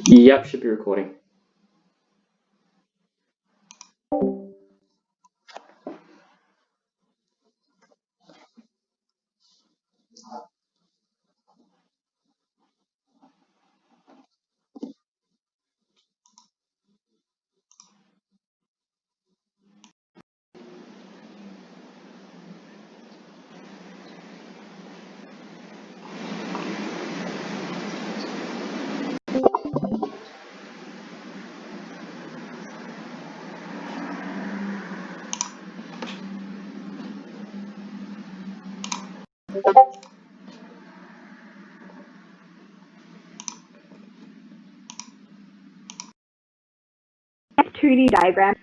Yep, should be recording. (2D) diagram.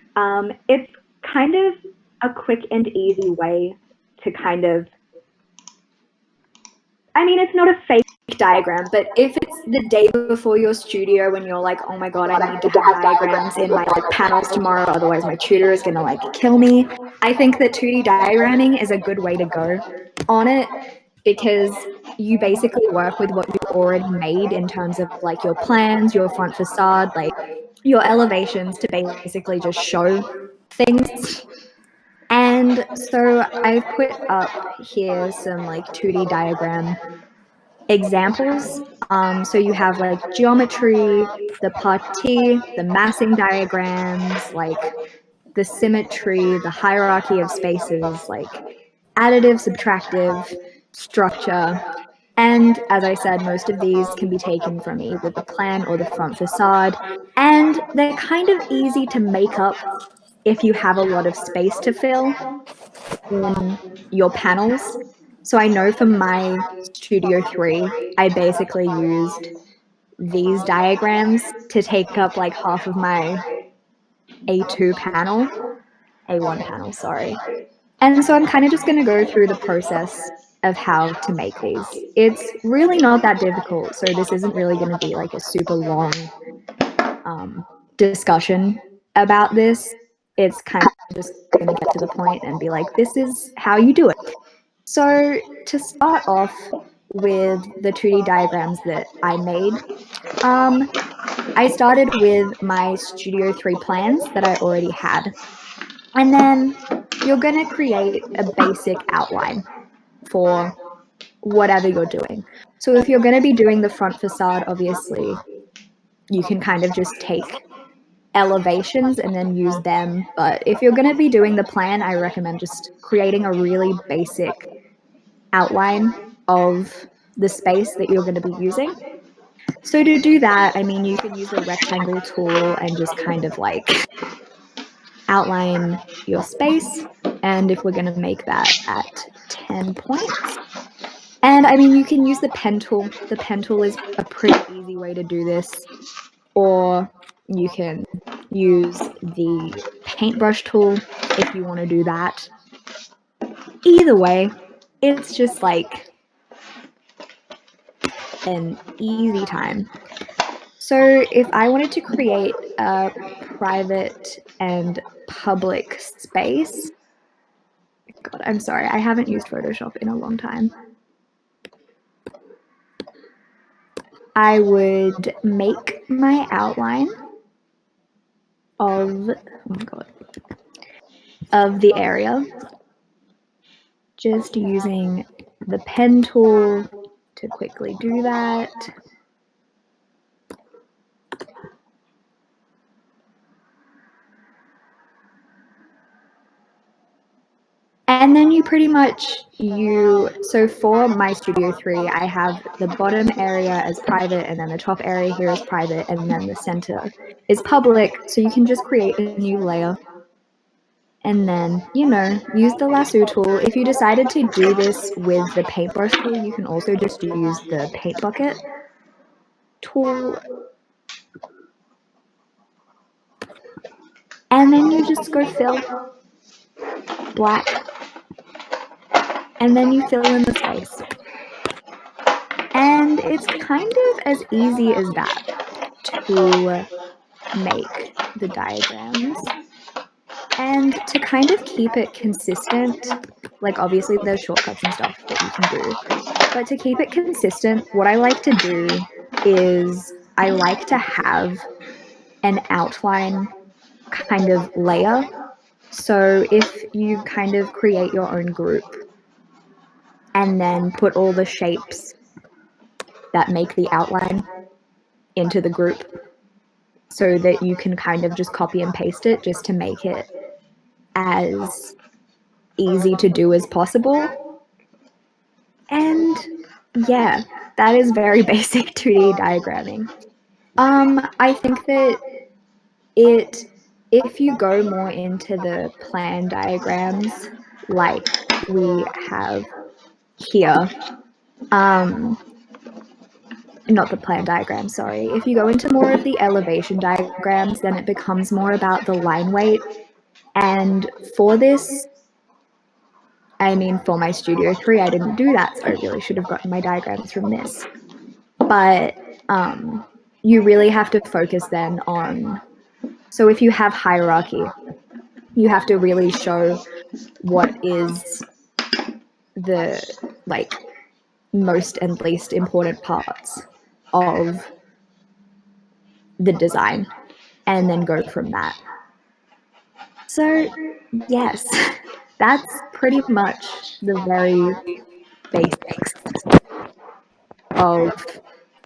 It's kind of a quick and easy way to kind of, I mean, it's not a fake diagram, but if it's the day before your studio when you're like, oh my god, I need to have diagrams in my like panels tomorrow, otherwise my tutor is gonna like kill me. I think that 2D diagramming is a good way to go on it because you basically work with what you've already made in terms of like your plans, your front facade, like your elevations to basically just show things. And so I've put up here some like 2D diagram examples. So you have like geometry, the partie, the massing diagrams, like the symmetry, the hierarchy of spaces, like additive, subtractive, structure. And as I said, most of these can be taken from either the plan or the front facade. And they're kind of easy to make up if you have a lot of space to fill in your panels. So I know for my Studio 3, I basically used these diagrams to take up like half of my A1 panel, sorry. And so I'm kind of just going to go through the process of how to make these. It's really not that difficult, so this isn't really going to be like a super long discussion about this. It's kind of just going to get to the point and be like, this is how you do it. So to start off with the 2D diagrams that I made, I started with my Studio 3 plans that I already had. And then you're going to create a basic outline for whatever you're doing. So if you're going to be doing the front facade, obviously, you can kind of just take elevations and then use them. But if you're going to be doing the plan, I recommend just creating a really basic outline of the space that you're going to be using. So to do that, I mean, you can use the rectangle tool and just kind of like outline your space. And if we're going to make that at 10 points, and I mean, you can use the pen tool. The pen tool is a pretty easy way to do this. Or you can use the paintbrush tool if you want to do that. Either way, it's just like an easy time. So if I wanted to create a private and public space, God, I'm sorry, I haven't used Photoshop in a long time. I would make my outline of, oh my God, of the area, just using the pen tool to quickly do that. And then you pretty much, so for my Studio 3, I have the bottom area as private, and then the top area here is private, and then the center is public. So you can just create a new layer. And then, use the lasso tool. If you decided to do this with the paintbrush tool, you can also just use the paint bucket tool. And then you just go fill black. And then you fill in the space. And it's kind of as easy as that to make the diagrams. And to kind of keep it consistent, like obviously there's shortcuts and stuff that you can do, but to keep it consistent, what I like to do is I like to have an outline kind of layer. So if you kind of create your own group and then put all the shapes that make the outline into the group so that you can kind of just copy and paste it just to make it as easy to do as possible. And yeah, that is very basic 2D diagramming. I think that if you go more into the plan diagrams like we have here, not the plan diagram, sorry. If you go into more of the elevation diagrams, then it becomes more about the line weight. And for this, I mean, for my Studio 3, I didn't do that, so I really should have gotten my diagrams from this. But you really have to focus then on, so if you have hierarchy, you have to really show what is the most and least important parts of the design and then go from that. So yes, that's pretty much the very basics of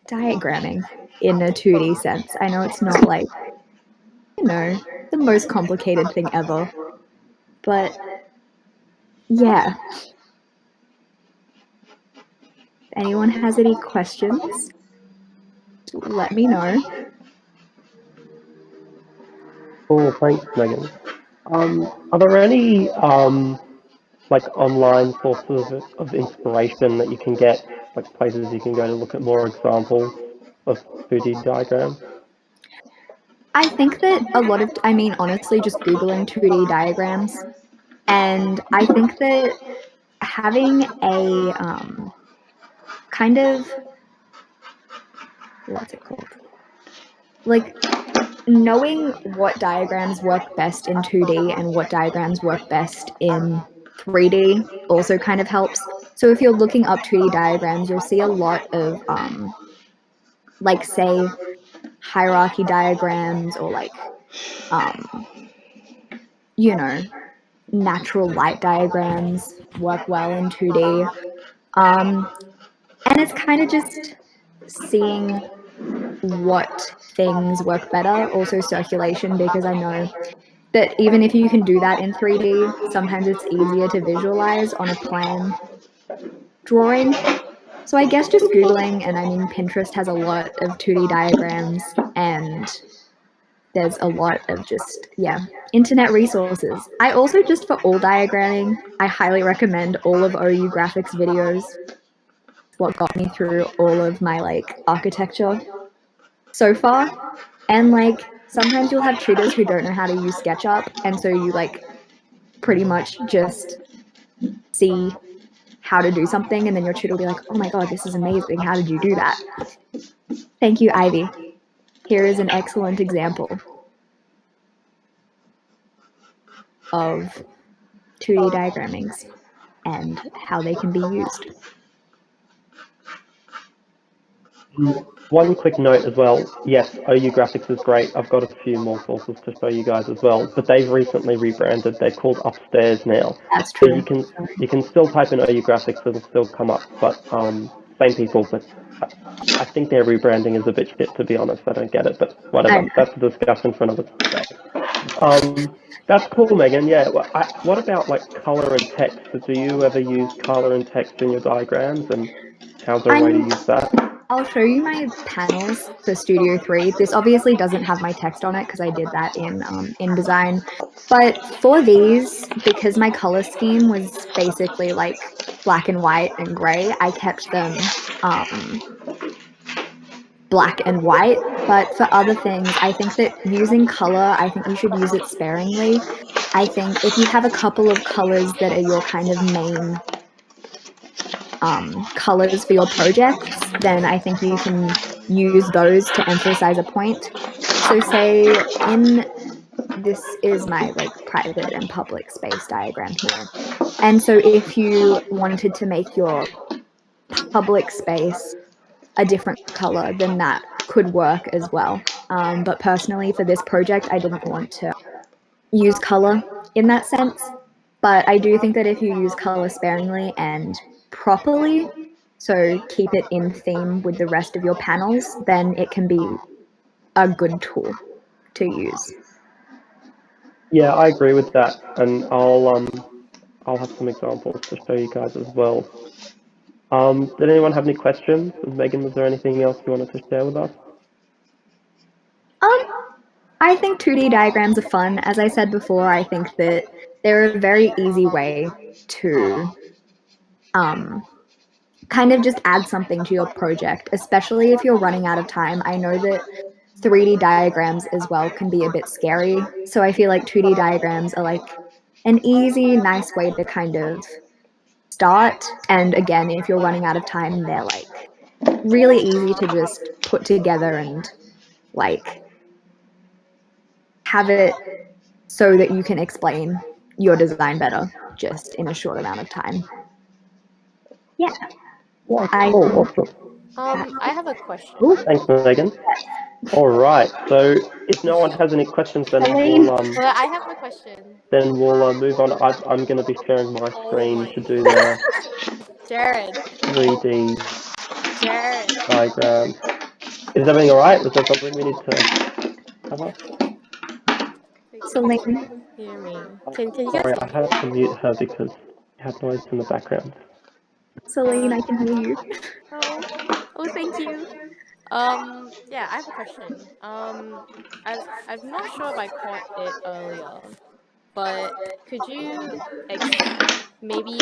diagramming in a 2D sense. I know it's not like, the most complicated thing ever, but yeah. If anyone has any questions, let me know. Cool, thanks, Megan. Are there any online sources of inspiration that you can get, like places you can go to look at more examples of 2D diagrams? I think that honestly, just Googling 2D diagrams, and I think that having a kind of, what's it called? Like, knowing what diagrams work best in 2D and what diagrams work best in 3D also kind of helps. So if you're looking up 2D diagrams, you'll see a lot of, say, hierarchy diagrams or natural light diagrams work well in 2D. And it's kind of just seeing what things work better. Also circulation, because I know that even if you can do that in 3D, sometimes it's easier to visualize on a plan drawing. So I guess just Googling, and I mean, Pinterest has a lot of 2D diagrams, and there's a lot of just, internet resources. I also, just for all diagramming, I highly recommend all of OU Graphics videos. It's what got me through all of my architecture so far. And sometimes you'll have tutors who don't know how to use SketchUp, and so you pretty much just see how to do something, and then your tutor will be like, oh my god, this is amazing, how did you do that? Thank you, Ivy. Here is an excellent example of 2D diagrammings and how they can be used. One quick note as well. Yes, OU Graphics is great. I've got a few more sources to show you guys as well, but they've recently rebranded. They're called Upstairs now. That's true. So you can still type in OU Graphics, it'll still come up, but same people. But I think their rebranding is a bit shit, to be honest. I don't get it, but whatever. That's a discussion for another day. That's cool, Megan. Yeah. What about color and text? Do you ever use color and text in your diagrams, and how's there a way to use that? I'll show you my panels for Studio 3. This obviously doesn't have my text on it because I did that in InDesign. But for these, because my color scheme was basically black and white and gray, I kept them black and white. But for other things, I think that using color, I think you should use it sparingly. I think if you have a couple of colors that are your kind of main colors for your projects, then I think you can use those to emphasize a point. So say this is my private and public space diagram here. And so if you wanted to make your public space a different color, then that could work as well. But personally, for this project, I didn't want to use color in that sense. But I do think that if you use color sparingly and properly, so keep it in theme with the rest of your panels, then it can be a good tool to use. Yeah, I agree with that, and I'll have some examples to show you guys as well. Did anyone have any questions? Megan, was there anything else you wanted to share with us? I think 2D diagrams are fun. As I said before, I think that they're a very easy way to kind of just add something to your project, especially if you're running out of time. I know that 3D diagrams as well can be a bit scary, so I feel like 2D diagrams are like an easy, nice way to kind of start. And again, if you're running out of time, they're like really easy to just put together and like have it so that you can explain your design better just in a short amount of time. Yeah. Yeah, cool, awesome. I have a question. Cool, thanks, Megan. All right, so if no one has any questions, then Well, I have a question. we'll move on. I'm going to be sharing my screen to do the Jared. 3D Jared. diagram. Is everything all right? Was there something we need to cover? Celine. Hear me. Can you guys Sorry, hear I me? had to mute her because you had noise in the background. Celine, I can hear you. Oh, thank you. Yeah, I have a question. I'm not sure if I caught it earlier, but could you maybe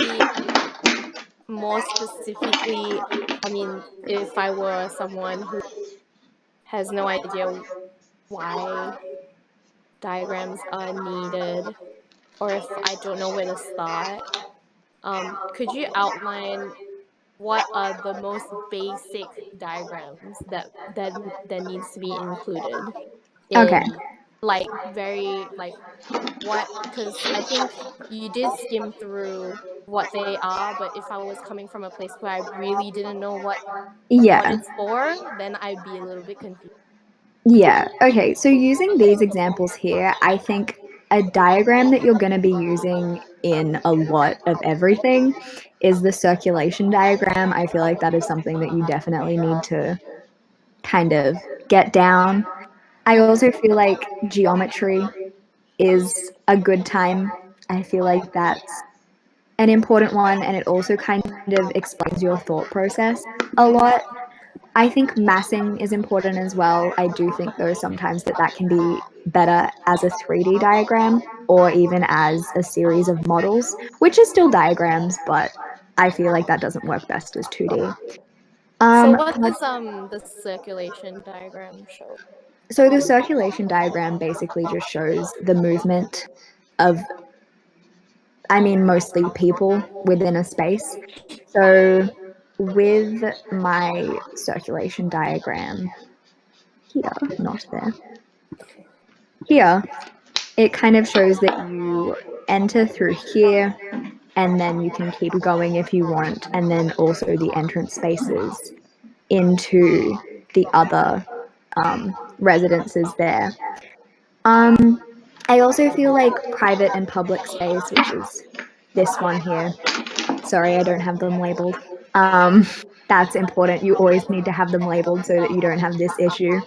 more specifically, I mean, if I were someone who has no idea why diagrams are needed, or if I don't know where to start, could you outline what are the most basic diagrams that needs to be included Okay. in like very like what, because I think you did skim through what they are, but if I was coming from a place where I really didn't know what Yeah. it's for, then I'd be a little bit confused. Yeah. Okay. So using these examples here, I think a diagram that you're going to be using in a lot of everything is the circulation diagram. I feel like that is something that you definitely need to kind of get down. I also feel like geometry is a good time. I feel like that's an important one, and it also kind of explains your thought process a lot. I think massing is important as well. I do think, though, sometimes that can be better as a 3D diagram or even as a series of models, which is still diagrams, but I feel like that doesn't work best as 2D. So what does the circulation diagram show? So the circulation diagram basically just shows the movement of, I mean, mostly people within a space. So with my circulation diagram here, not there, here, it kind of shows that you enter through here and then you can keep going if you want, and then also the entrance spaces into the other residences there. I also feel like private and public space, which is this one here. Sorry, I don't have them labeled. That's important. You always need to have them labeled so that you don't have this issue.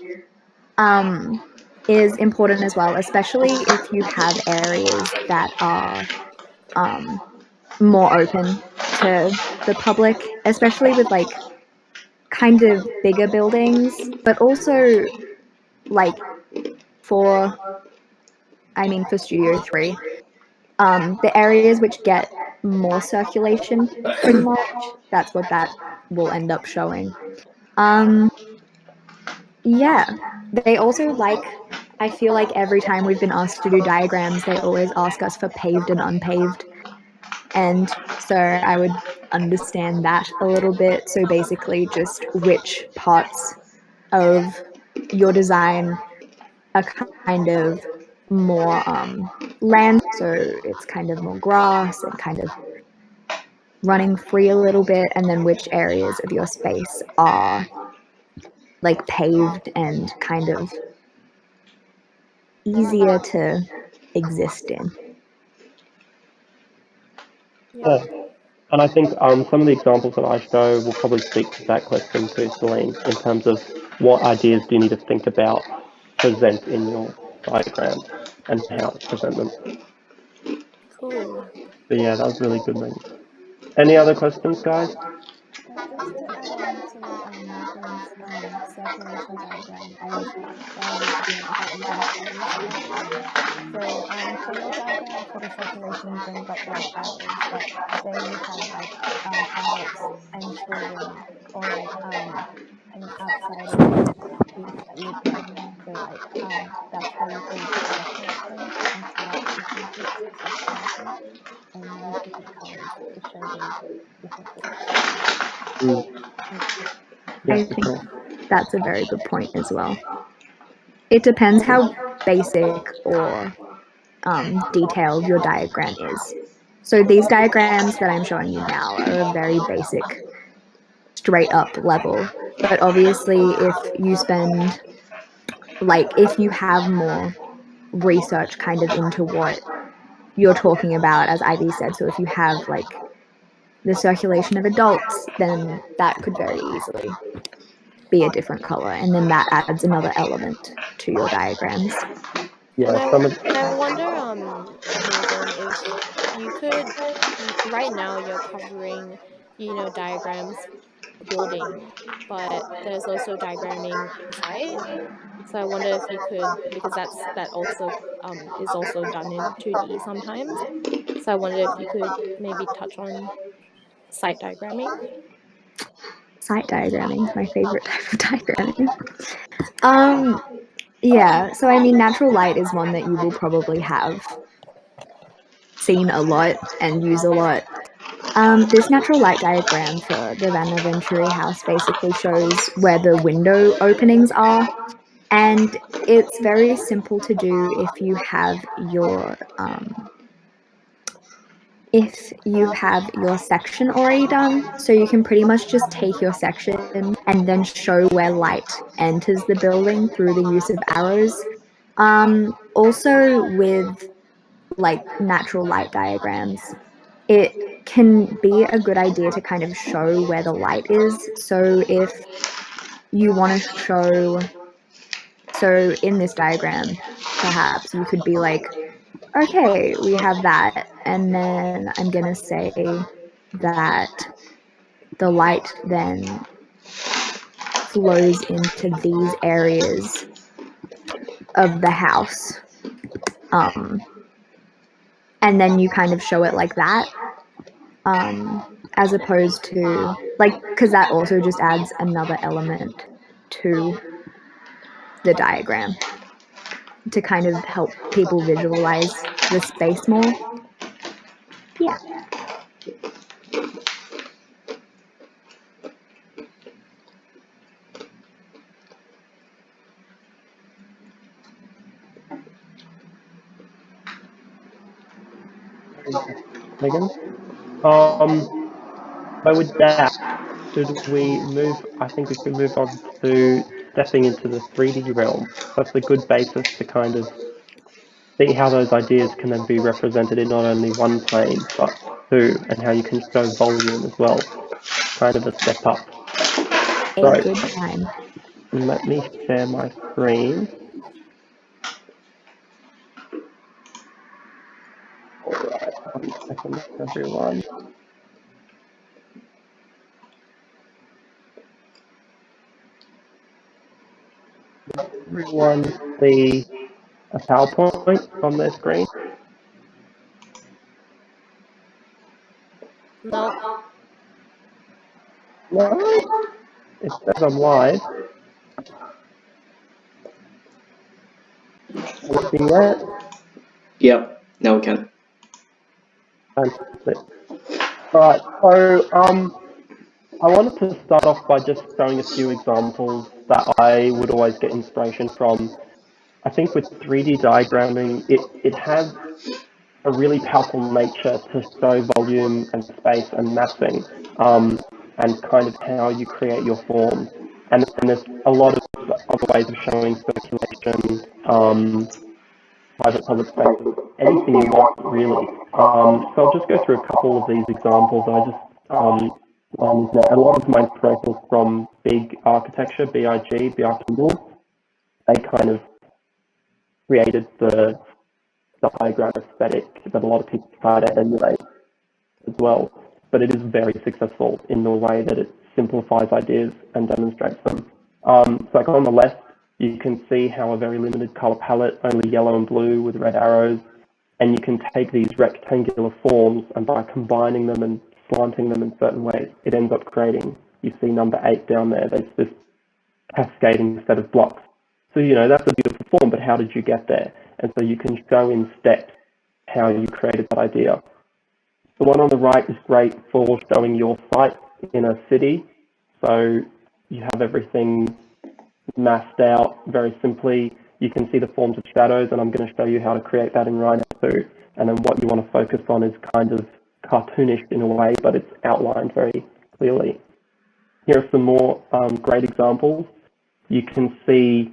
Is important as well, especially if you have areas that are more open to the public, especially with like kind of bigger buildings, but also like for Studio 3, the areas which get more circulation, pretty much, that's what that will end up showing. Yeah, they also I feel like every time we've been asked to do diagrams, they always ask us for paved and unpaved. And so I would understand that a little bit. So basically just which parts of your design are kind of more land, so it's kind of more grass and kind of running free a little bit, and then which areas of your space are like paved and kind of easier to exist in. Yeah. And I think some of the examples that I show will probably speak to that question too, Celine, in terms of what ideas do you need to think about, present in your diagram, and how to present them. Cool. But yeah, that was really good, mate. Any other questions, guys? Just to add on to Nathan's circulation diagram, and that involves colors slightly. So for your diagram for the circulation, you bring like white arrows, but say you have like adults and children, or like an outsider people that live there. So like that's where you could separate them and set up different groups of circulation and use different colors to show those different groups. Yeah, I for think sure. that's a very good point as well. It depends how basic or detailed your diagram is. So these diagrams that I'm showing you now are a very basic, straight up level. But obviously, if you spend, like, if you have more research kind of into what you're talking about, as Ivy said, so if you have like the circulation of adults, then that could very easily be a different color, and then that adds another element to your diagrams. Yeah, And I wonder, Morgan, if you could, right now you're covering, diagrams for building, but there's also diagramming on site. So I wonder if you could, because that also is also done in 2D sometimes. So I wonder if you could maybe touch on site diagramming. Site diagramming is my favorite type of diagramming. Yeah, so I mean, natural light is one that you will probably have seen a lot and use a lot. This natural light diagram for the Vanaventuri house basically shows where the window openings are, and it's very simple to do if you have your section already done. So you can pretty much just take your section and then show where light enters the building through the use of arrows. Also with like natural light diagrams, it can be a good idea to kind of show where the light is. So if you want to show, so in this diagram, perhaps you could be like, okay, we have that, and then I'm gonna say that the light then flows into these areas of the house. And then you kind of show it like that, as opposed to, like, because that also just adds another element to the diagram to kind of help people visualize the space more. Yeah. Megan? So with that, should we move? I think we should move on to stepping into the 3D realm. That's a good basis to kind of see how those ideas can then be represented in not only one plane, but two, and how you can show volume as well. Kind of a step up. A good time. Let me share my screen. Alright, 1 second, everyone. Everyone see a PowerPoint on their screen? No. No? It says I'm live. Working yet? Yep, now we can. Fantastic. Alright, so I wanted to start off by just showing a few examples that I would always get inspiration from. I think with 3D diagramming, it has a really powerful nature to show volume and space and massing, and kind of how you create your forms. And there's a lot of other ways of showing circulation, private public spaces, anything you want really. So I'll just go through a couple of these examples. A lot of my inspiration is from big architecture, BIG, BR Kindle. They kind of created the diagram aesthetic that a lot of people try to emulate as well. But it is very successful in the way that it simplifies ideas and demonstrates them. So like on the left, you can see how a very limited color palette, only yellow and blue with red arrows, and you can take these rectangular forms, and by combining them and slanting them in certain ways, it ends up creating, you see number 8 down there, there's this cascading set of blocks. So, that's a beautiful form, but how did you get there? And so you can show in steps how you created that idea. The one on the right is great for showing your site in a city. So you have everything masked out very simply. You can see the forms of shadows, and I'm going to show you how to create that in Rhino too. And then what you want to focus on is kind of cartoonish in a way, but it's outlined very clearly. Here are some more great examples. You can see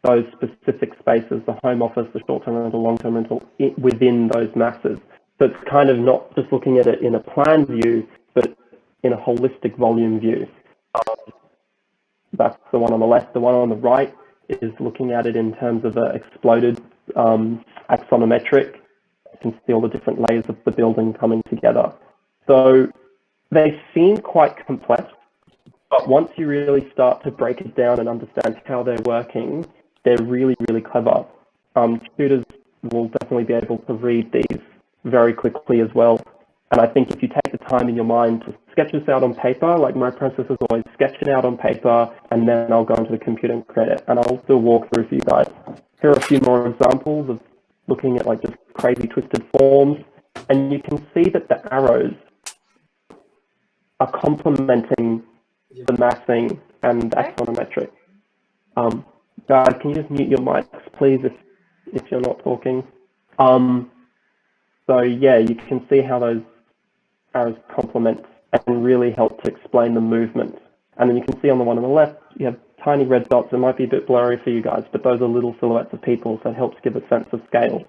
those specific spaces, the home office, the short-term rental, long-term rental, within those masses. So it's kind of not just looking at it in a plan view, but in a holistic volume view. That's the one on the left. The one on the right is looking at it in terms of an exploded axonometric. You can see all the different layers of the building coming together. So they seem quite complex, but once you really start to break it down and understand how they're working, they're really, really clever. Tutors will definitely be able to read these very quickly as well. And I think if you take the time in your mind to sketch this out on paper, like my process is always sketch it out on paper, and then I'll go into the computer and create it. And I'll do a walkthrough for you guys. Here are a few more examples of looking at like just crazy twisted forms. And you can see that the arrows are complementing the massing and axonometric. Guys, can you just mute your mics, please, if you're not talking? So yeah, you can see how those arrows complement and really help to explain the movement. And then you can see on the one on the left, you have tiny red dots. It might be a bit blurry for you guys, but those are little silhouettes of people, so it helps give a sense of scale.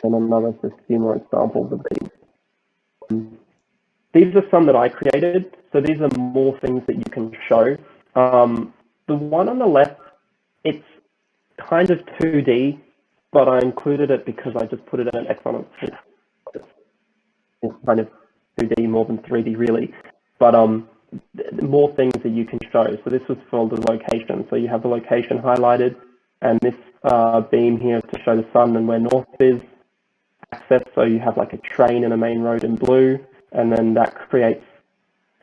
And just a few more examples of these. These are some that I created, so these are more things that you can show. The one on the left, it's kind of 2D, but I included it because I just put it in an X on it. It's kind of 2D more than 3D really, but more things that you can show. So this was for the location. So you have the location highlighted, and this beam here is to show the sun and where north is. Access, so you have like a train and a main road in blue, and then that creates,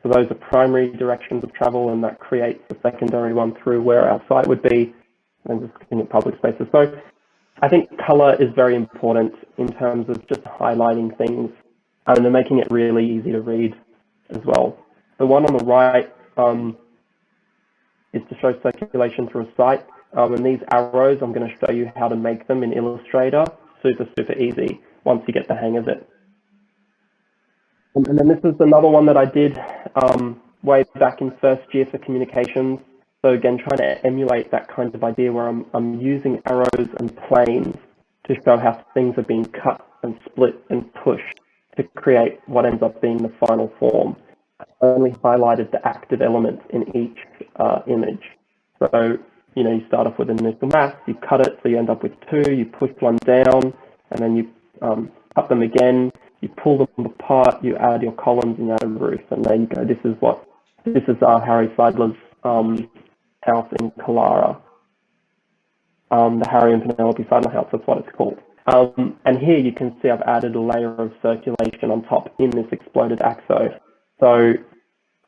so those are primary directions of travel, and that creates the secondary one through where our site would be, and just looking at public spaces. So I think color is very important in terms of just highlighting things and then making it really easy to read as well. The one on the right is to show circulation through a site. And these arrows, I'm going to show you how to make them in Illustrator. Super, super easy once you get the hang of it. And then this is another one that I did way back in first year for communications. So again, trying to emulate that kind of idea where I'm using arrows and planes to show how things are being cut and split and pushed to create what ends up being the final form. I only highlighted the active element in each image. So, you start off with an initial mass, you cut it, so you end up with 2, you push one down, and then you cut them again, you pull them apart, you add your columns and you add a roof, and there you go. This is Harry Seidler's house in Kalara. The Harry and Penelope Seidler house, that's what it's called. And here you can see I've added a layer of circulation on top in this exploded axo. So,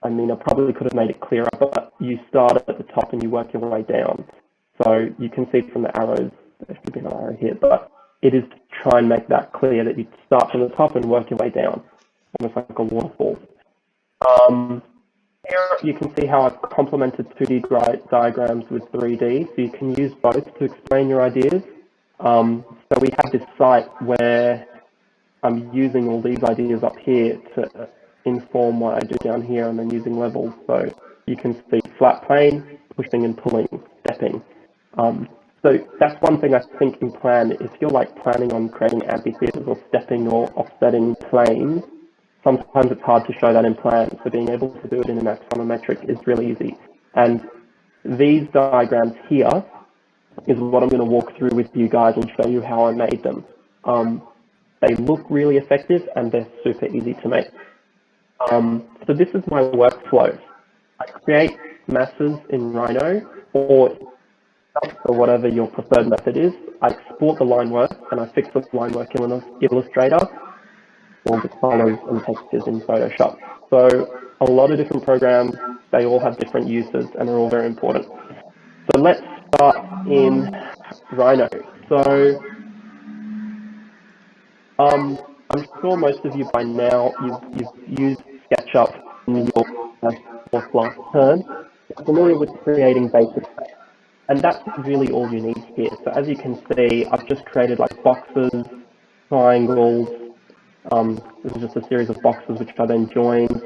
I mean, I probably could have made it clearer, but you start at the top and you work your way down. So you can see from the arrows, there should be an arrow here, but it is to try and make that clear that you start from the top and work your way down, almost like a waterfall. Here you can see how I've complemented 2D diagrams with 3D, so you can use both to explain your ideas. So we have this site where I'm using all these ideas up here to inform what I do down here, and then using levels. So you can see flat plane, pushing and pulling, stepping. So that's one thing I think in plan, if you're like planning on creating amphitheaters or stepping or offsetting planes, sometimes it's hard to show that in plan. So being able to do it in an axonometric is really easy. And these diagrams here is what I'm going to walk through with you guys and show you how I made them. They look really effective and they're super easy to make. So this is my workflow. I create masses in Rhino or whatever your preferred method is. I export the line work and I fix the line work in Illustrator or the colors and textures in Photoshop. So a lot of different programs, they all have different uses and they're all very important. So let's start in Rhino. So I'm sure most of you by now, you've used SketchUp in your last term. You're familiar with creating basic shapes. And that's really all you need here. So as you can see, I've just created like boxes, triangles. This is just a series of boxes which I then joined.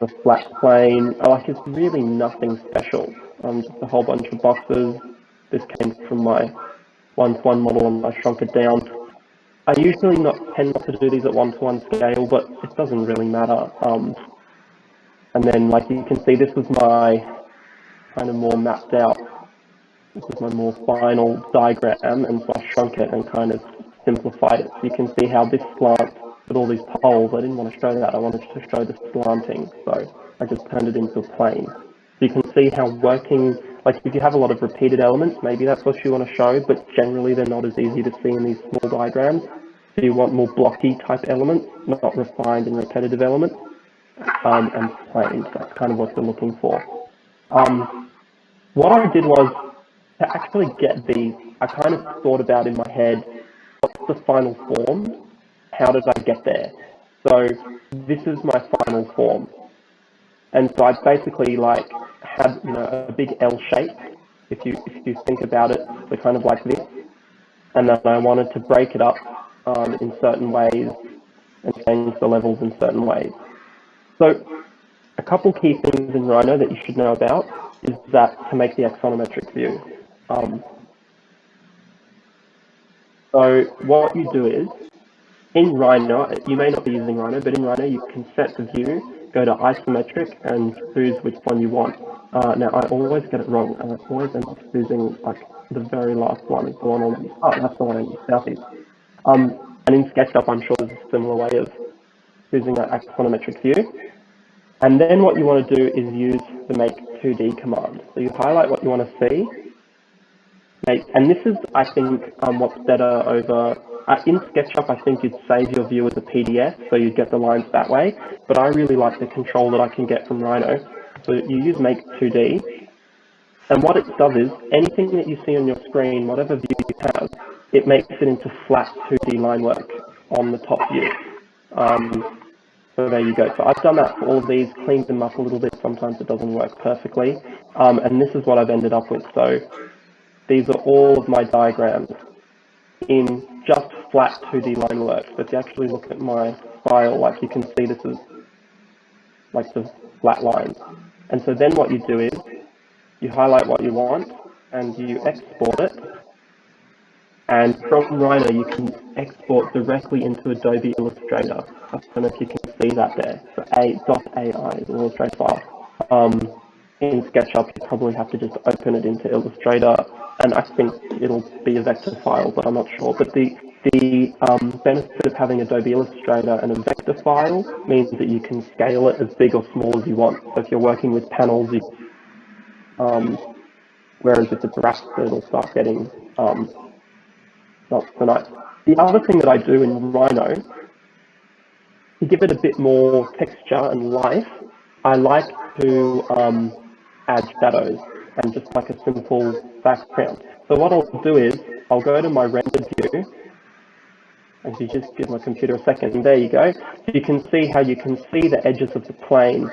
A flat plane. Like it's really nothing special. Just a whole bunch of boxes. This came from my one-to-one model and I shrunk it down. I usually tend not to do these at one-to-one scale, but it doesn't really matter. And then like you can see, this was my kind of more mapped out. This is my more final diagram, and so I shrunk it and kind of simplified it. So you can see how this slant with all these poles, I didn't want to show that. I wanted to show the slanting, so I just turned it into a plane. So you can see how working, like if you have a lot of repeated elements, maybe that's what you want to show, but generally they're not as easy to see in these small diagrams. So you want more blocky type elements, not refined and repetitive elements, and planes. That's kind of what you're looking for. What I did was, to actually get these, I kind of thought about in my head, what's the final form? How did I get there? So this is my final form. And so I basically like had, a big L shape, if you think about it, so kind of like this. And then I wanted to break it up in certain ways and change the levels in certain ways. So a couple key things in Rhino that you should know about is that to make the axonometric view. So what you do is, in Rhino, you may not be using Rhino, but in Rhino you can set the view, go to isometric and choose which one you want. Now I always get it wrong, and I always end up choosing like the very last one, the one on that's the one in Southeast. And in SketchUp I'm sure there's a similar way of choosing that axonometric view. And then what you want to do is use the make 2D command. So you highlight what you want to see. And this is, I think, what's better over, in SketchUp, I think you'd save your view as a PDF, so you'd get the lines that way. But I really like the control that I can get from Rhino. So you use make 2D. And what it does is, anything that you see on your screen, whatever view you have, it makes it into flat 2D line work on the top view. So there you go. So I've done that for all of these, cleaned them up a little bit. Sometimes it doesn't work perfectly. And this is what I've ended up with. So these are all of my diagrams in just flat 2D line work. But if you actually look at my file, like you can see, this is like the flat lines. And so then what you do is you highlight what you want and you export it. And from Rhino, you can export directly into Adobe Illustrator. I don't know if you can see that there. So .ai is an Illustrator file. In SketchUp, you probably have to just open it into Illustrator, and I think it'll be a vector file, but I'm not sure. But the benefit of having Adobe Illustrator and a vector file means that you can scale it as big or small as you want. So if you're working with panels, whereas if it's raster, it'll start getting not so nice. The other thing that I do in Rhino, to give it a bit more texture and life, I like to add shadows and just like a simple background. So what I'll do is, I'll go to my rendered view, and if you just give my computer a second, there you go. So you can see how you can see the edges of the plane,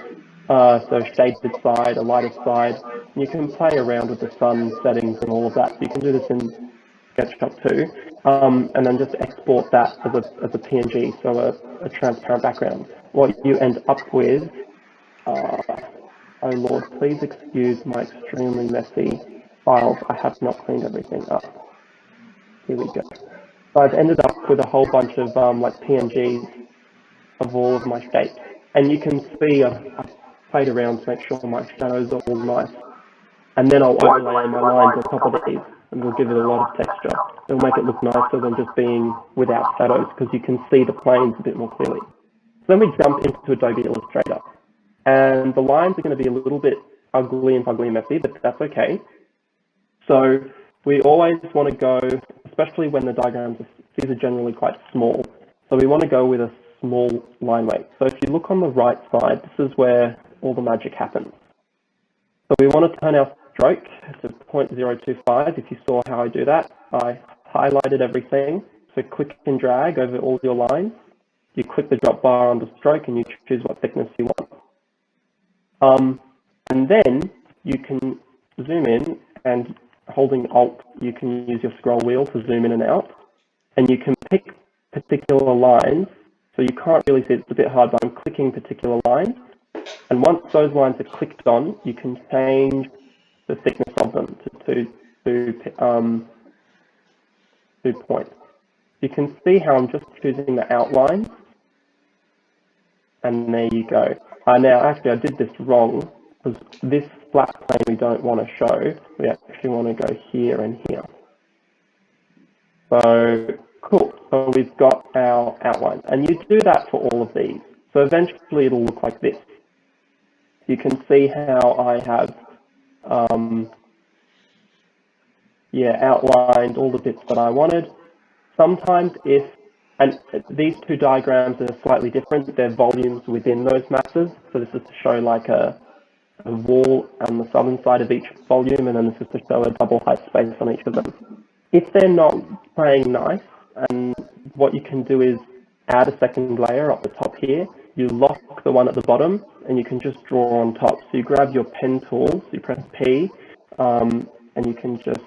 so shaded side, a lighter side. You can play around with the sun settings and all of that. So you can do this in SketchUp too, and then just export that as a PNG, so a transparent background. What you end up with, Oh Lord, please excuse my extremely messy files. I have not cleaned everything up. Here we go. So I've ended up with a whole bunch of like PNGs of all of my shapes. And you can see I've played around to make sure my shadows are all nice. And then I'll overlay my lines on top of these, and it'll give it a lot of texture. It'll make it look nicer than just being without shadows, because you can see the planes a bit more clearly. So then we jump into Adobe Illustrator. And the lines are going to be a little bit ugly and fugly and messy, but that's okay. So we always want to go, especially when the diagrams, these are generally quite small. So we want to go with a small line weight. So if you look on the right side, this is where all the magic happens. So we want to turn our stroke to 0.025. If you saw how I do that, I highlighted everything. So click and drag over all your lines. You click the drop bar on the stroke and you choose what thickness you want. And then you can zoom in, and holding Alt, you can use your scroll wheel to zoom in and out. And you can pick particular lines. So you can't really see, it's a bit hard, but I'm clicking particular lines. And once those lines are clicked on, you can change the thickness of them to 2 points. You can see how I'm just choosing the outline. And there you go. Now, actually, I did this wrong, because this flat plane we don't want to show. We actually want to go here and here. So, cool. So we've got our outline. And you do that for all of these. So eventually it'll look like this. You can see how I have outlined all the bits that I wanted. Sometimes and these two diagrams are slightly different, they're volumes within those masses. So this is to show like a wall on the southern side of each volume, and then this is to show a double height space on each of them. If they're not playing nice, and what you can do is add a second layer up the top here. You lock the one at the bottom, and you can just draw on top. So you grab your pen tools, you press P, and you can just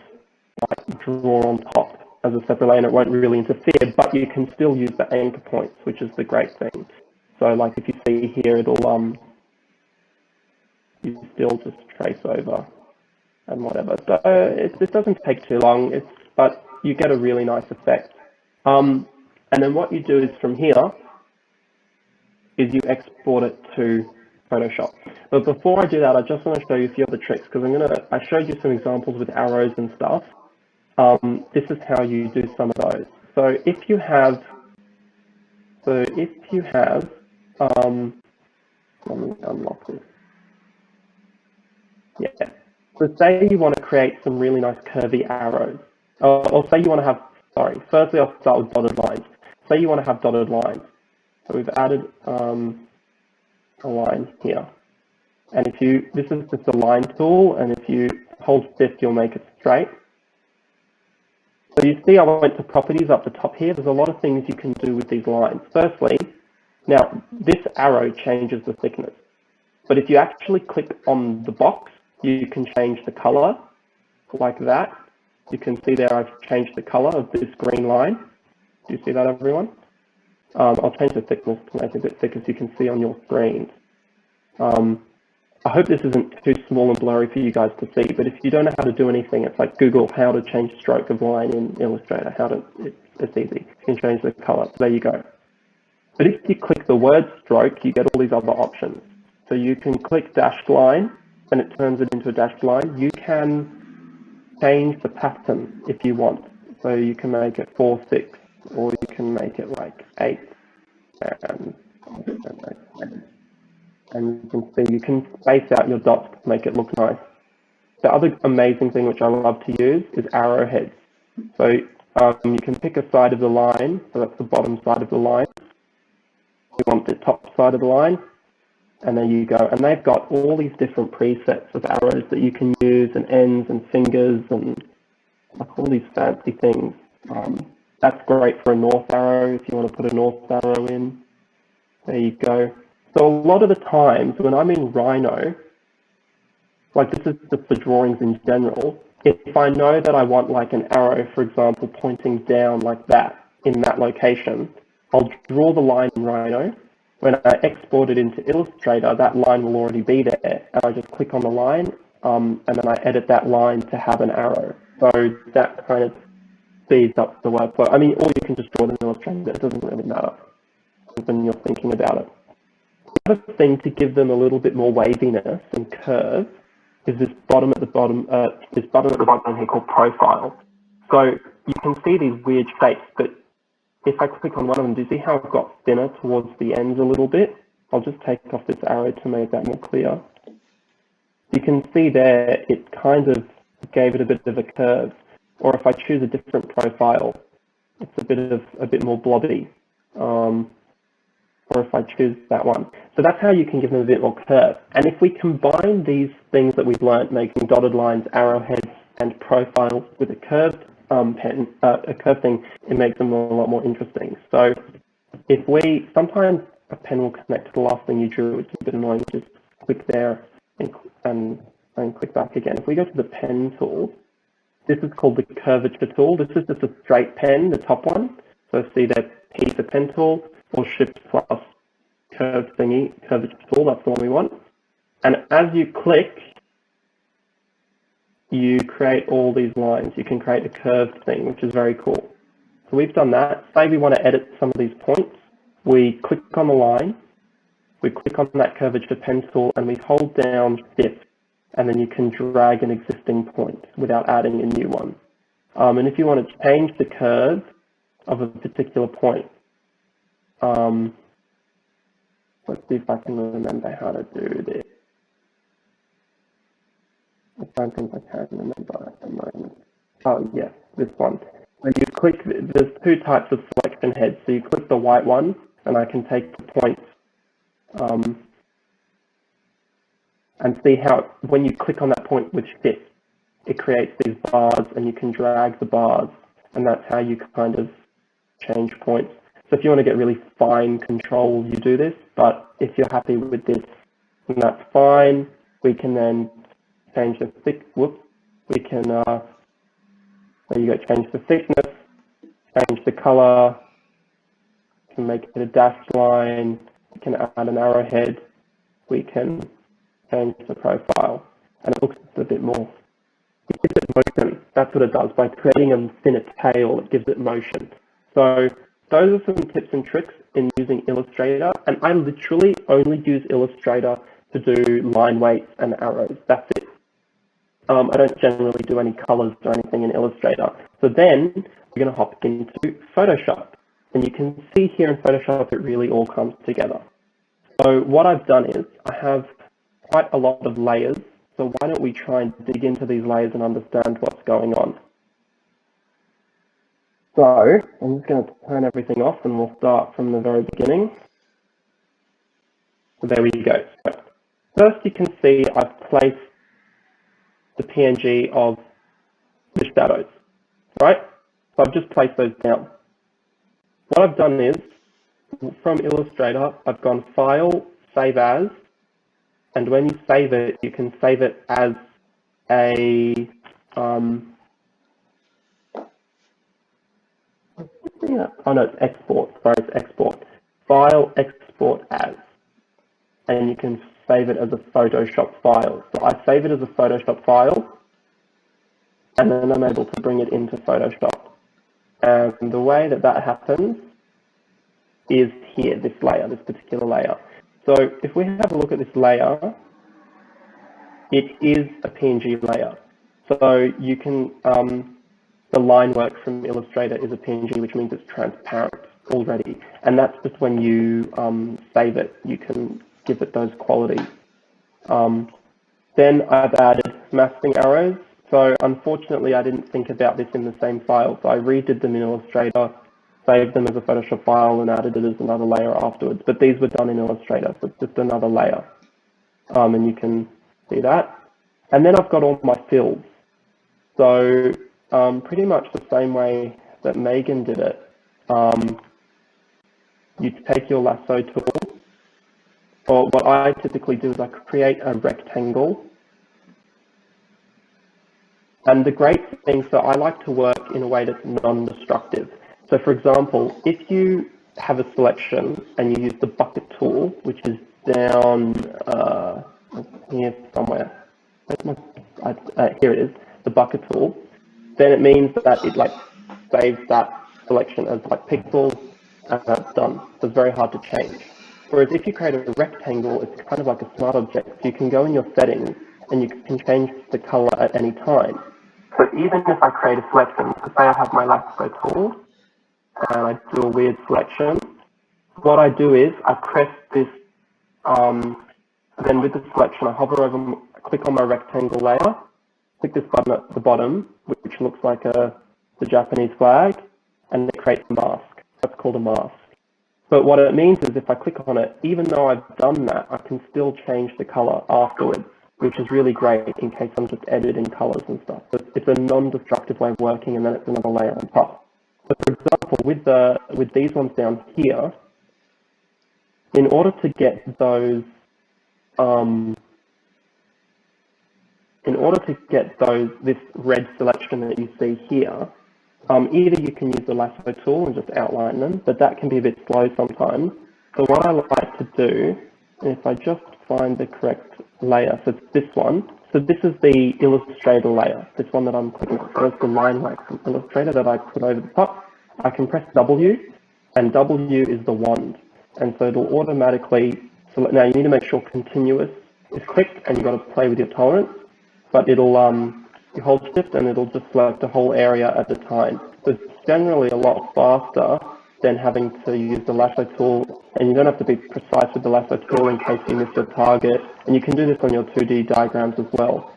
like draw on top as a separate layer, and it won't really interfere, but you can still use the anchor points, which is the great thing. So like if you see here, it'll you still just trace over and whatever. So it doesn't take too long, but you get a really nice effect. And then what you do is from here is you export it to Photoshop. But before I do that, I just want to show you a few other tricks, because I showed you some examples with arrows and stuff. This is how you do some of those. So if you have, let me unlock this. Yeah. So say you want to create some really nice curvy arrows. Or say you want to have, firstly I'll start with dotted lines. Say you want to have dotted lines. So we've added a line here. And this is just a line tool, and if you hold shift, you'll make it straight. So you see I went to properties up the top here. There's a lot of things you can do with these lines. Firstly, now this arrow changes the thickness. But if you actually click on the box, you can change the color like that. You can see there I've changed the color of this green line. Do you see that, everyone? I'll change the thickness to make it a bit thicker so you can see on your screen. I hope this isn't too small and blurry for you guys to see, but if you don't know how to do anything, it's like Google how to change stroke of line in Illustrator. It's easy. You can change the color. So there you go. But if you click the word stroke, you get all these other options. So you can click dashed line, and it turns it into a dashed line. You can change the pattern if you want. So you can make it 4, 6, or you can make it like 8. And you can see you can space out your dots to make it look nice. The other amazing thing which I love to use is arrowheads. So you can pick a side of the line, so that's the bottom side of the line. You want the top side of the line, and there you go. And they've got all these different presets of arrows that you can use, and ends and fingers and like all these fancy things. That's great for a north arrow if you want to put a north arrow in. There you go. So a lot of the times when I'm in Rhino, like this is just for drawings in general, if I know that I want like an arrow, for example, pointing down like that in that location, I'll draw the line in Rhino, When I export it into Illustrator, that line will already be there, and I just click on the line, and then I edit that line to have an arrow. So that kind of speeds up the workflow. I mean, or you can just draw it in Illustrator, it doesn't really matter when you're thinking about it. The other thing to give them a little bit more waviness and curve is this button at the bottom here called Profile. So you can see these weird shapes, but if I click on one of them, do you see how it's got thinner towards the ends a little bit? I'll just take off this arrow to make that more clear. You can see there, it kind of gave it a bit of a curve. Or if I choose a different profile, it's a bit more blobby. Or if I choose that one. So that's how you can give them a bit more curve. And if we combine these things that we've learned, making dotted lines, arrowheads, and profiles with a curved a curved thing, it makes them a lot more interesting. So sometimes a pen will connect to the last thing you drew, which is a bit annoying. Just click there and click back again. If we go to the pen tool, this is called the curvature tool. This is just a straight pen, the top one. So see that P for pen tool, or Shift plus curved thingy, curvature tool, that's the one we want. And as you click, you create all these lines. You can create a curved thing, which is very cool. So we've done that. Say we want to edit some of these points. We click on the line, we click on that curvature pen tool, and we hold down Shift, and then you can drag an existing point without adding a new one. And if you want to change the curve of a particular point, let's see if I can remember how to do this. I don't think I can remember at the moment. Oh, yes, this one. When you click, there's two types of selection heads. So you click the white one, and I can take the points and see how, when you click on that point with Shift, it creates these bars, and you can drag the bars, and that's how you kind of change points. So if you want to get really fine control, you do this, but if you're happy with this, then that's fine. We can then change the we can, there you go, change the thickness, change the color, we can make it a dashed line, we can add an arrowhead, we can change the profile, and it looks a bit more, it gives it motion. That's what it does. By creating a thinner tail, it gives it motion. So those are some tips and tricks in using Illustrator, and I literally only use Illustrator to do line weights and arrows. That's it. I don't generally do any colors or anything in Illustrator. So then we're going to hop into Photoshop. And you can see here in Photoshop, it really all comes together. So what I've done is I have quite a lot of layers. So why don't we try and dig into these layers and understand what's going on. So I'm just going to turn everything off and we'll start from the very beginning. So there we go. So first you can see I've placed the PNG of the shadows, right? So I've just placed those down. What I've done is, from Illustrator, I've gone File, Save As, and when you save it, you can save it as a, oh no, it's export, sorry, it's export. File, Export As, and you can save it as a Photoshop file. So I save it as a Photoshop file, and then I'm able to bring it into Photoshop. And the way that that happens is here, this layer, this particular layer. So if we have a look at this layer, it is a PNG layer. So you can, the line work from Illustrator is a PNG, which means it's transparent already. And that's just when you save it, you can give it those qualities. Then I've added masking arrows. So unfortunately, I didn't think about this in the same file. So I redid them in Illustrator, saved them as a Photoshop file, and added it as another layer afterwards. But these were done in Illustrator, so it's just another layer. And you can see that. And then I've got all my fills. So pretty much the same way that Megan did it. You take your lasso tool, or what I typically do is I create a rectangle. And the great thing, so I like to work in a way that's non-destructive. So for example, if you have a selection and you use the bucket tool, which is down here somewhere. Here it is, the bucket tool. Then it means that it like saves that selection as like pixels, and that's done. So it's very hard to change. Whereas if you create a rectangle, it's kind of like a smart object. So you can go in your settings and you can change the color at any time. So even if I create a selection, say I have my lasso tool and I do a weird selection, what I do is I press this, then with the selection, I hover over, click on my rectangle layer, click this button at the bottom, which looks like the Japanese flag, and it creates a mask. That's called a mask. But what it means is if I click on it, even though I've done that, I can still change the color afterwards, which is really great in case I'm just editing colors and stuff. So it's a non-destructive way of working, and then it's another layer on top. So for example, with these ones down here, in order to get those, this red selection that you see here, either you can use the lasso tool and just outline them, but that can be a bit slow sometimes. So what I like to do, if I just find the correct layer, so it's this one. So this is the Illustrator layer, this one that I'm clicking on. So it's the line work from Illustrator that I put over the top. I can press W, and W is the wand. And so it'll automatically select. Now you need to make sure continuous is clicked, and you've got to play with your tolerance, but it'll, you hold shift and it'll just select the whole area at a time. So it's generally a lot faster than having to use the lasso tool, and you don't have to be precise with the lasso tool in case you miss your target. And you can do this on your 2D diagrams as well.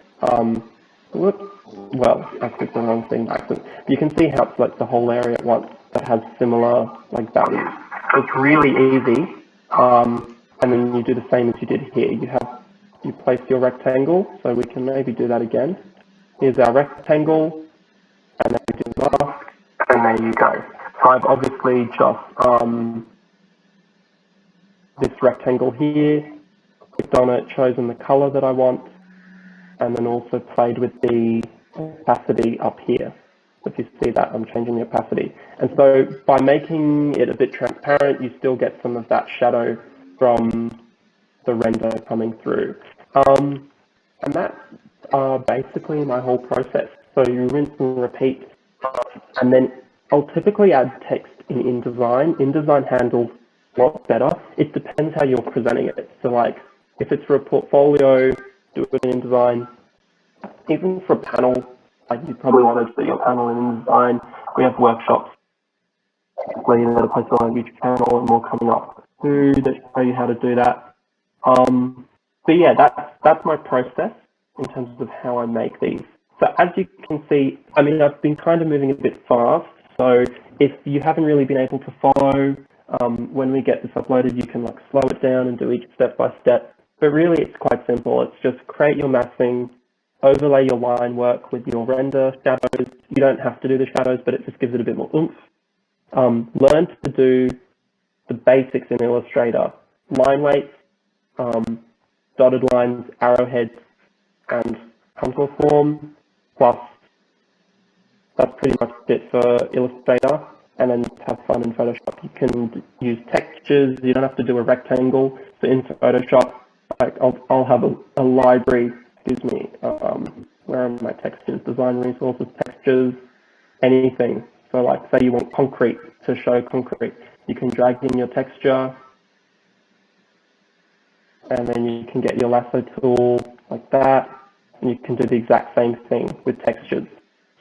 Well, I clicked the wrong thing by accident. You can see how it selects the whole area at once that has similar like values. So it's really easy. And then you do the same as you did here. You place your rectangle, so we can maybe do that again. Here's our rectangle, and then we do mask, and there you go. So I've obviously just this rectangle here, clicked on it, chosen the color that I want, and then also played with the opacity up here. So if you see that, I'm changing the opacity. And so by making it a bit transparent, you still get some of that shadow from the render coming through. And that's basically my whole process. So you rinse and repeat, and then I'll typically add text in InDesign. InDesign handles a lot better. It depends how you're presenting it. So like, if it's for a portfolio, do it in InDesign. Even for a panel, like you probably want to do your panel in InDesign. We have workshops where you know, post on our YouTube channel, and more coming up too that show you how to do that. But yeah, that's my process in terms of how I make these. So as you can see, I mean, I've been kind of moving a bit fast. So if you haven't really been able to follow, when we get this uploaded, you can like slow it down and do each step by step. But really, it's quite simple. It's just create your massing, overlay your line work with your render shadows. You don't have to do the shadows, but it just gives it a bit more oomph. Learn to do the basics in Illustrator. Line weights, dotted lines, arrowheads, and contour form, plus that's pretty much it for Illustrator. And then have fun in Photoshop. You can use textures. You don't have to do a rectangle. So in Photoshop, like I'll have a library, excuse me, where are my textures? Design resources, textures, anything. So like say you want concrete to show concrete. You can drag in your texture, and then you can get your lasso tool like that, and you can do the exact same thing with textures.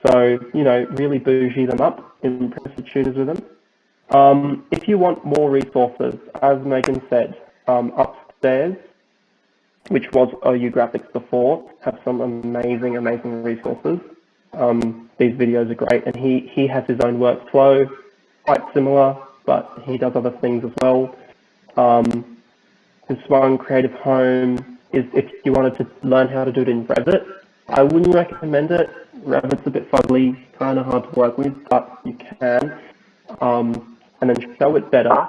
So, you know, really bougie them up, impress the tutors with them. If you want more resources, as Megan said, upstairs, which was OU Graphics before, have some amazing, amazing resources. These videos are great, and he has his own workflow, quite similar, but he does other things as well. This one, Creative Home, is if you wanted to learn how to do it in Revit. I wouldn't recommend it. Revit's a bit fugly, kind of hard to work with, but you can. And then show it better.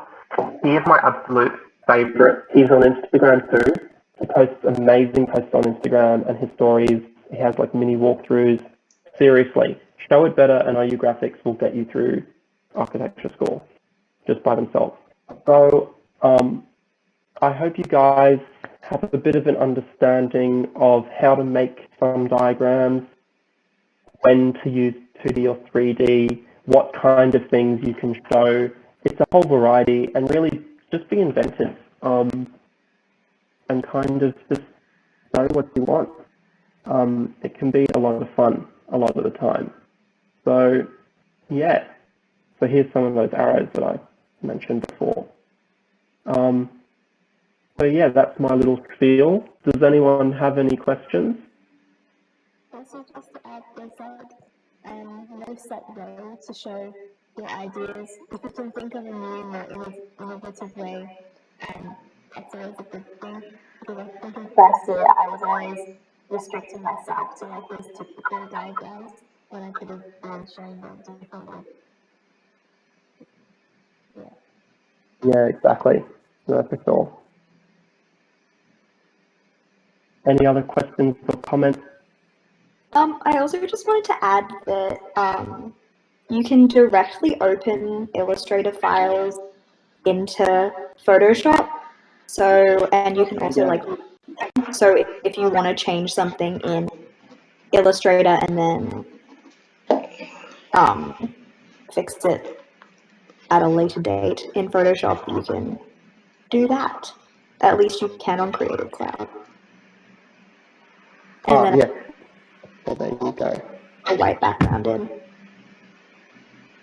Here's my absolute favorite. He's on Instagram too. He posts amazing posts on Instagram and his stories. He has like mini walkthroughs. Seriously, show it better, and OU Graphics will get you through architecture school just by themselves. So I hope you guys have a bit of an understanding of how to make some diagrams, when to use 2D or 3D, what kind of things you can show. It's a whole variety, and really just be inventive and kind of just show what you want. It can be a lot of fun a lot of the time. So yeah, so here's some of those arrows that I mentioned before. So yeah, that's my little spiel. Does anyone have any questions? Also, just to add, there's no set role to show your ideas. If you can think of a new, more innovative way, that's always a good thing. Because I think in first year, I was always restricting myself to like those typical diagrams when I could have been showing them differently. Yeah, exactly. No, for sure. Any other questions or comments? I also just wanted to add that you can directly open Illustrator files into Photoshop. So, and you can also so if you want to change something in Illustrator and then fix it at a later date in Photoshop, you can do that. At least you can on Creative Cloud. And then yeah. So there you go. a white background in.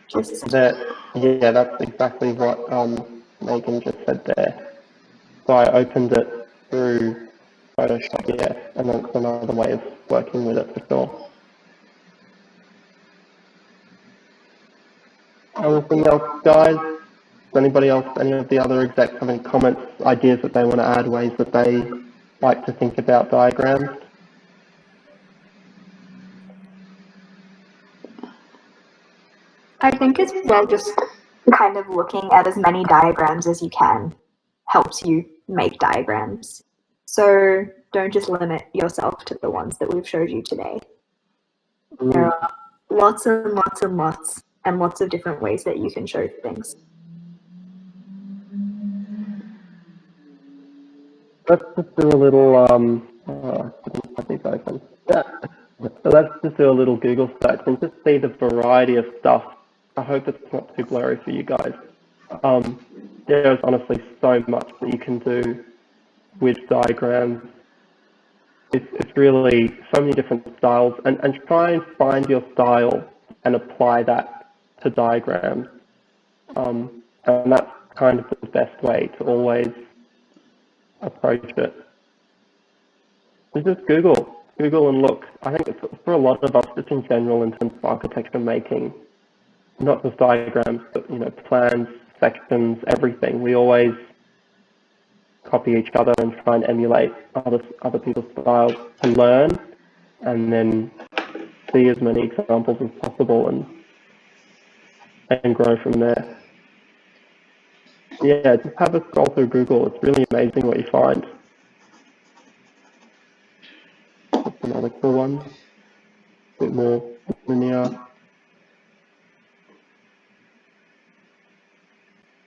Just yeah, that's exactly what Megan just said there. So I opened it through Photoshop, yeah, and that's another way of working with it for sure. Anything else, guys? Does anybody else, any of the other execs have any comments, ideas that they want to add, ways that they like to think about diagrams? I think as well, just kind of looking at as many diagrams as you can helps you make diagrams. So don't just limit yourself to the ones that we've showed you today. There are lots and lots and lots and lots of different ways that you can show things. Let's just do a little, I think open. So let's just do a little Google search and just see the variety of stuff. I hope it's not too blurry for you guys. There's honestly so much that you can do with diagrams. It's really so many different styles, and try and find your style and apply that to diagrams. And that's kind of the best way to always approach it. So just Google and look. I think it's for a lot of us, just in general, in terms of architecture making, not just diagrams, but plans, sections, everything. We always copy each other and try and emulate other people's styles to learn, and then see as many examples as possible and grow from there. Yeah, just have a scroll through Google. It's really amazing what you find. That's another cool one. A bit more linear.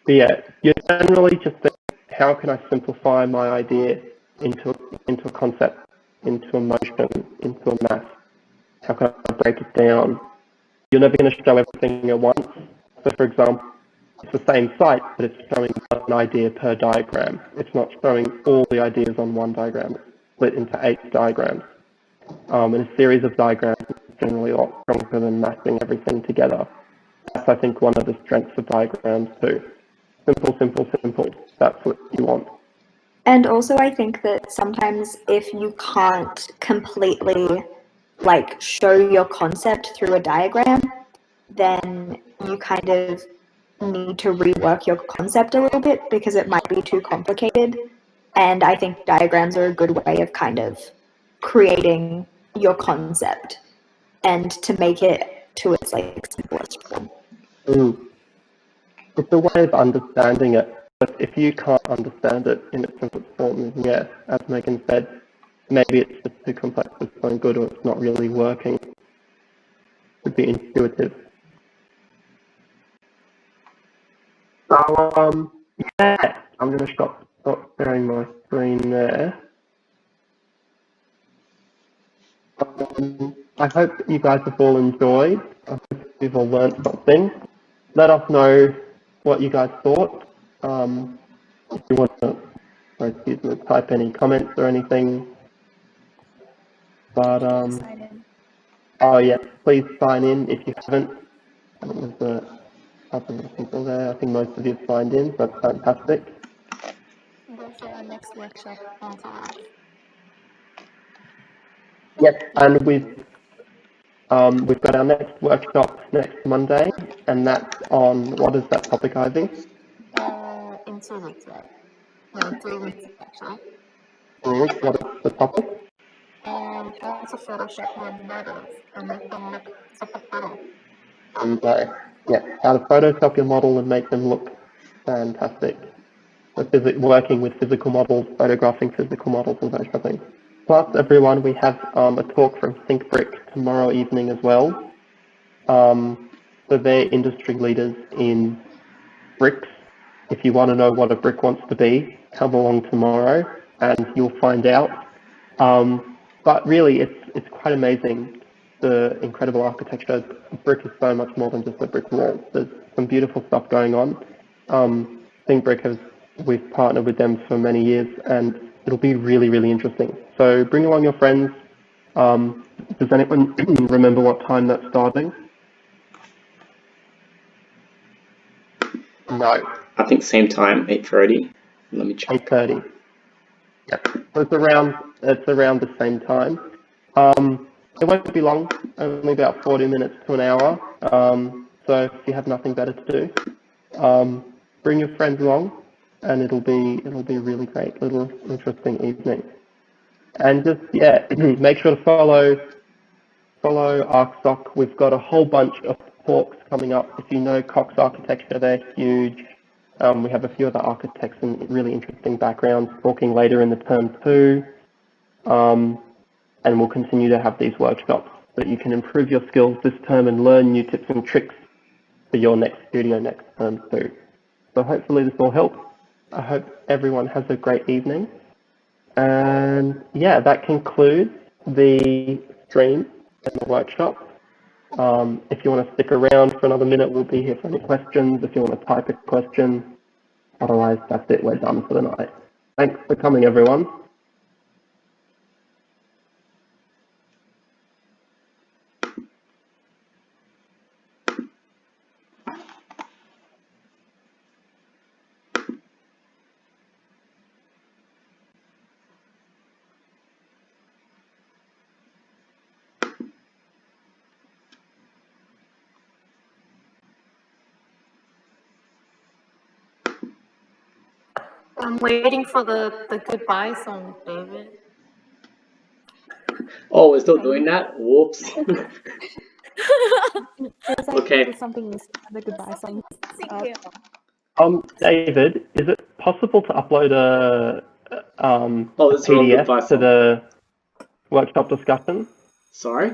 But yeah, you generally just think, how can I simplify my idea into a concept, into a motion, into a math? How can I break it down? You're never going to show everything at once. So for example, it's the same site, but it's showing one idea per diagram. It's not showing all the ideas on one diagram. It's split into 8 diagrams. And a series of diagrams is generally a lot stronger than mapping everything together. That's, I think, one of the strengths of diagrams too. Simple, simple, simple. That's what you want. And also, I think that sometimes if you can't completely show your concept through a diagram, then you kind of need to rework your concept a little bit because it might be too complicated. And I think diagrams are a good way of kind of creating your concept and to make it to its simplest form. It's a way of understanding it, but if you can't understand it in its simplest form, then yeah, as Megan said, maybe it's just too complex for its own good, or it's not really working. It would be intuitive. So, yeah, I'm going to stop stop sharing my screen there. I hope you guys have all enjoyed. I hope you've all learned something. Let us know what you guys thought. If you want to, type any comments or anything. But oh yeah, please sign in if you haven't. I think there's a couple of people there. I think most of you have signed in. That's fantastic. We'll say our next workshop afterwards. Yes, and we've got our next workshop next Monday, and that's on, what is that topic, Ivy? In 2 weeks, right? No, 3 weeks actually. What is the topic? How to Photoshop your models and make them look super cool. And yeah, how to Photoshop your model and make them look fantastic. Working with physical models, photographing physical models, and photoshopping. Plus, everyone, we have a talk from ThinkBrick tomorrow evening as well. So they're industry leaders in bricks. If you want to know what a brick wants to be, come along tomorrow and you'll find out. But really, it's quite amazing, the incredible architecture. Brick is so much more than just a brick wall. There's some beautiful stuff going on. ThinkBrick we've partnered with them for many years, and it'll be really, really interesting. So bring along your friends. Does anyone remember what time that's starting? No. I think same time, 8:30. Let me check. 8:30. Yep. So it's around the same time. It won't be long, only about 40 minutes to an hour. So if you have nothing better to do, bring your friends along, and it'll be a really great little interesting evening. And just make sure to follow ArcSoc. We've got a whole bunch of talks coming up. If you know Cox Architecture, they're huge. We have a few other architects in really interesting backgrounds talking later in the term too. And we'll continue to have these workshops so that you can improve your skills this term and learn new tips and tricks for your next studio next term too. So hopefully this will help. I hope everyone has a great evening. And yeah, that concludes the stream and the workshop. If you want to stick around for another minute, we'll be here for any questions. If you want to type a question, otherwise that's it. We're done for the night. Thanks for coming, everyone. I'm waiting for the goodbye song, David. Oh, we're still doing that? Whoops. Feels like Okay. there's something missing from the goodbye song. David, is it possible to upload a This is wrong goodbye PDF to song. the workshop discussion? Sorry?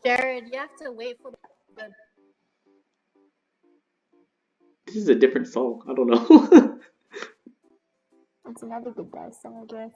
Jared, you have to wait for the This is a different song. I don't know. It's another goodbye song, I guess.